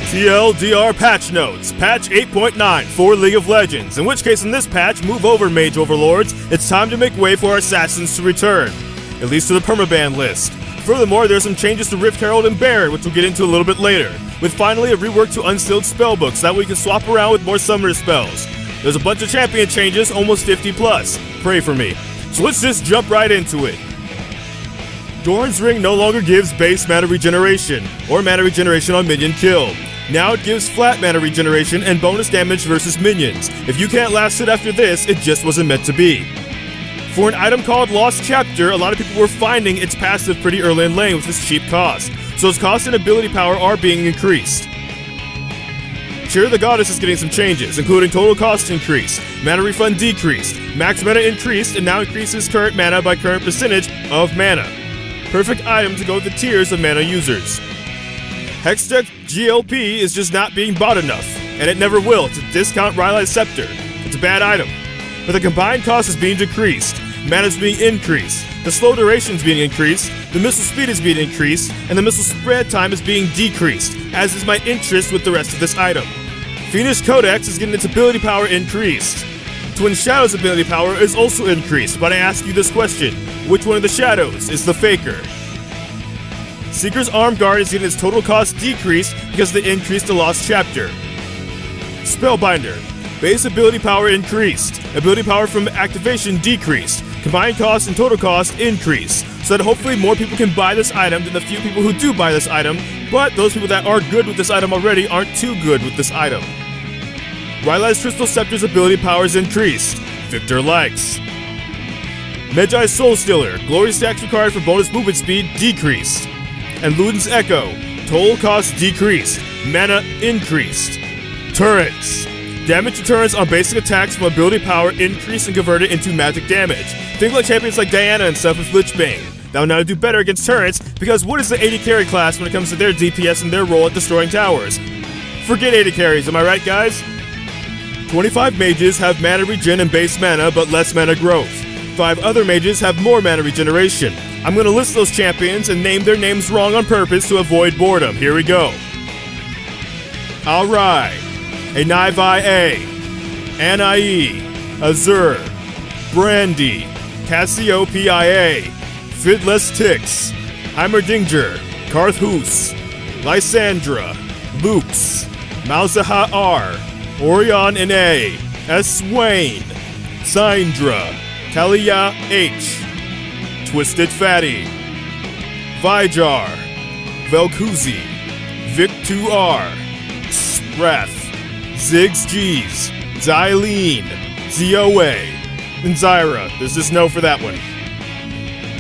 TLDR patch notes, patch 8.9 for League of Legends, in which case in this patch, move over Mage Overlords, it's time to make way for our Assassins to return, at least to the permaban list. Furthermore, there's some changes to Rift Herald and Baron, which we'll get into a little bit later, with finally a rework to Unsealed Spellbook so that way we can swap around with more summoner spells. There's a bunch of champion changes, almost 50 plus, pray for me. So let's just jump right into it. Doran's Ring no longer gives base mana regeneration, or mana regeneration on minion kill. Now it gives flat mana regeneration and bonus damage versus minions. If you can't last it after this, it just wasn't meant to be. For an item called Lost Chapter, a lot of people were finding its passive pretty early in lane with its cheap cost, so its cost and ability power are being increased. Cheer the Goddess is getting some changes, including total cost increase, mana refund decreased, max mana increased, and now increases current mana by current percentage of mana. Perfect item to go with the tiers of mana users. Hextech GLP is just not being bought enough, and it never will to discount Rylai's Scepter. It's a bad item. But the combined cost is being decreased, mana is being increased, the slow duration is being increased, the missile speed is being increased, and the missile spread time is being decreased, as is my interest with the rest of this item. Phoenix Codex is getting its ability power increased. Twin Shadow's ability power is also increased, but I ask you this question, which one of the shadows is the faker? Seeker's Arm Guard is getting its total cost decreased because of the increase to Lost Chapter. Spellbinder. Base ability power increased. Ability power from activation decreased. Combined cost and total cost increased. So that hopefully more people can buy this item than the few people who do buy this item, but those people that are good with this item already aren't too good with this item. Rylai's Crystal Scepter's ability power is increased. Victor likes. Medjai's Soul Stealer. Glory stacks required for bonus movement speed decreased. And Luden's Echo, total cost decreased, mana increased. Turrets. Damage to turrets on basic attacks from ability power increased and converted into magic damage. Think like champions like Diana and stuff with Lichbane. That will now do better against turrets, because what is the AD carry class when it comes to their DPS and their role at destroying towers? Forget AD carries, am I right guys? 25 mages have mana regen and base mana, but less mana growth. 5 other mages have more mana regeneration. I'm going to list those champions and name their names wrong on purpose to avoid boredom. Here we go. Alrai, Anivai A, Anai, Azur, Brandy, Cassiopeia, Fidless Tix, Heimerdinger, Karthus, Lysandra, Lux, Malzaha R, Orion N A, S. Swain, Syndra, Talia H, Twisted Fatty, Vijar, Velkuzi, Vic2R, Wrath, Ziggs G's, Xylene, Zoe, and Zyra. There's just no for that one.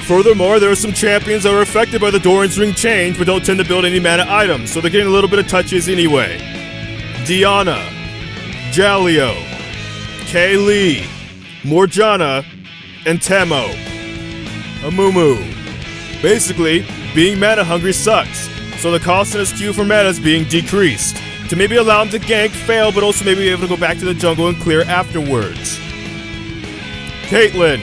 Furthermore, there are some champions that are affected by the Doran's Ring change but don't tend to build any mana items, so they're getting a little bit of touches anyway. Diana, Jalio, Kaylee, Morjana, and Temo. Amumu. Basically, being mana hungry sucks, so the cost in his queue for mana is being decreased, to maybe allow him to gank, fail, but also maybe be able to go back to the jungle and clear afterwards. Caitlyn,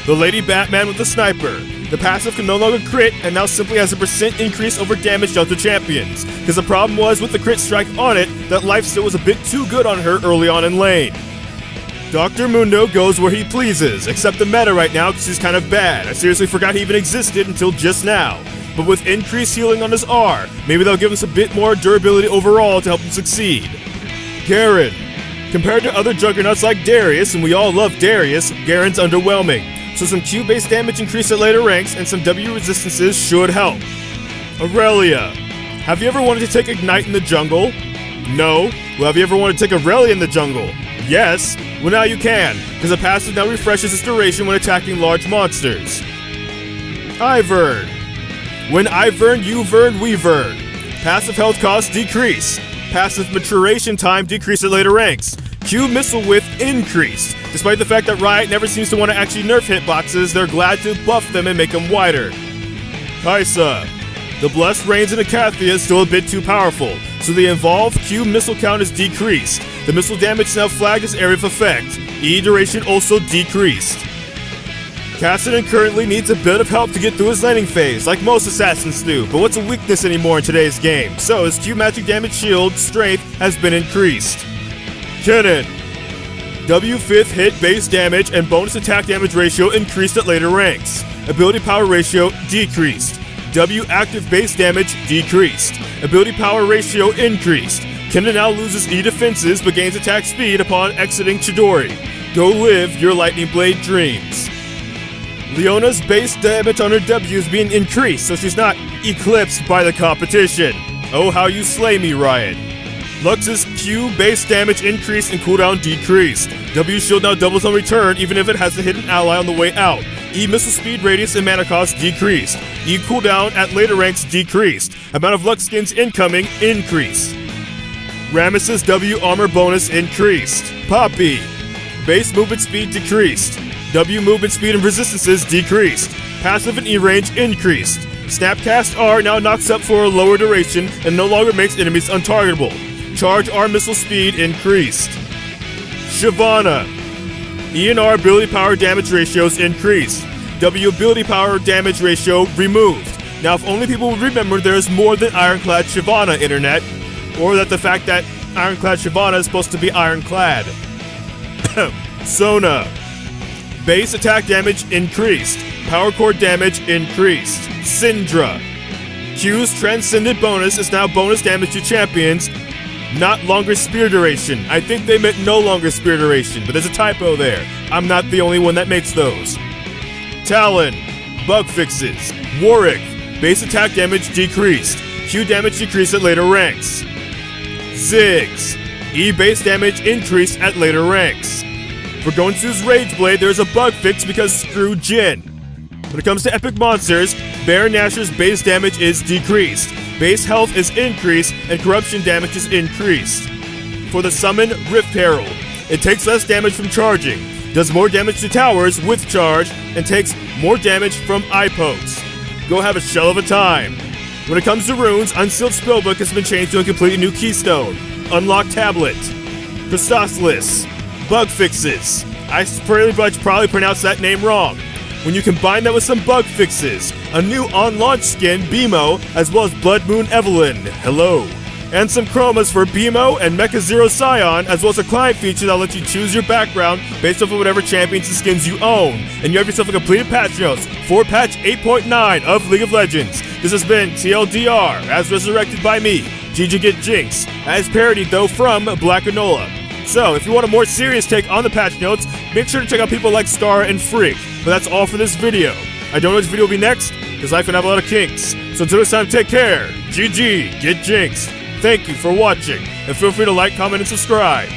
the Lady Batman with the sniper. The passive can no longer crit and now simply has a % increase over damage dealt to champions, because the problem was with the crit strike on it that lifesteal was a bit too good on her early on in lane. Dr. Mundo goes where he pleases, except the meta right now because he's kind of bad. I seriously forgot he even existed until just now. But with increased healing on his R, maybe they'll give us a bit more durability overall to help him succeed. Garen. Compared to other juggernauts like Darius, and we all love Darius, Garen's underwhelming. So some Q-based damage increase at later ranks and some W resistances should help. Aurelia. Have you ever wanted to take Ignite in the jungle? No. Well, have you ever wanted to take Aurelia in the jungle? Yes. Well, now you can, because the passive now refreshes its duration when attacking large monsters. Ivern. When Ivern, you Vern, we Vern. Passive health cost decrease. Passive maturation time decrease at later ranks. Q missile width increased. Despite the fact that Riot never seems to want to actually nerf hitboxes, they're glad to buff them and make them wider. Kaisa. The Blessed Reigns in Acathia is still a bit too powerful, so the involved Q missile count is decreased. The missile damage is now flagged as area of effect. E duration also decreased. Cassidy currently needs a bit of help to get through his laning phase, like most assassins do, but what's a weakness anymore in today's game? So his Q magic damage shield strength has been increased. Kennen. W 5th hit base damage and bonus attack damage ratio increased at later ranks. Ability power ratio decreased. W active base damage decreased. Ability power ratio increased. Kennen now loses E defenses but gains attack speed upon exiting Chidori. Go live your lightning blade dreams. Leona's base damage on her W is being increased, so she's not eclipsed by the competition. Oh, how you slay me, Riot. Lux's Q base damage increased and cooldown decreased. W shield now doubles on return even if it has to hit an ally on the way out. E missile speed, radius, and mana cost decreased. E cooldown at later ranks decreased. Amount of Lux skins incoming increased. Rammus's W armor bonus increased. Poppy. Base movement speed decreased. W movement speed and resistances decreased. Passive and E range increased. Snapcast R now knocks up for a lower duration and no longer makes enemies untargetable. Charge R missile speed increased. Shyvana. E and R ability power damage ratios increased. W ability power damage ratio removed. Now if only people would remember there is more than Ironclad Shyvana, internet. Or that the fact that Ironclad Shyvana is supposed to be ironclad. Sona. Base attack damage increased. Power core damage increased. Syndra. Q's transcendent bonus is now bonus damage to champions, not longer spear duration. I think they meant no longer spear duration, but there's a typo there. I'm not the only one that makes those. Talon. Bug fixes. Warwick. Base attack damage decreased. Q damage decreased at later ranks. Ziggs. E base damage increased at later ranks. For Gonsu's Rage Blade, there's a bug fix because screw Jin. When it comes to epic monsters, Baron Nashor's base damage is decreased, base health is increased, and corruption damage is increased. For the summon Rift Herald, it takes less damage from charging, does more damage to towers with charge, and takes more damage from eye pokes. Go have a shell of a time. When it comes to runes, Unsealed Spellbook has been changed to a completely new keystone. Unlock Tablet. Christosalis. Bug fixes. I probably pronounced that name wrong. When you combine that with some bug fixes, a new on-launch skin, BMO, as well as Blood Moon Evelyn, hello, and some chromas for BMO and Mecha Zero Scion, as well as a client feature that'll let you choose your background based off of whatever champions and skins you own, and you have yourself a completed patch notes for patch 8.9 of League of Legends. This has been TLDR, as resurrected by me, ggGetJinxed, as parodied though from Blakinola. So, if you want a more serious take on the patch notes, make sure to check out people like Scarra and Phreak. But that's all for this video. I don't know which video will be next, because life can have a lot of kinks. So until next time, take care. GG, get jinxed. Thank you for watching, and feel free to like, comment, and subscribe.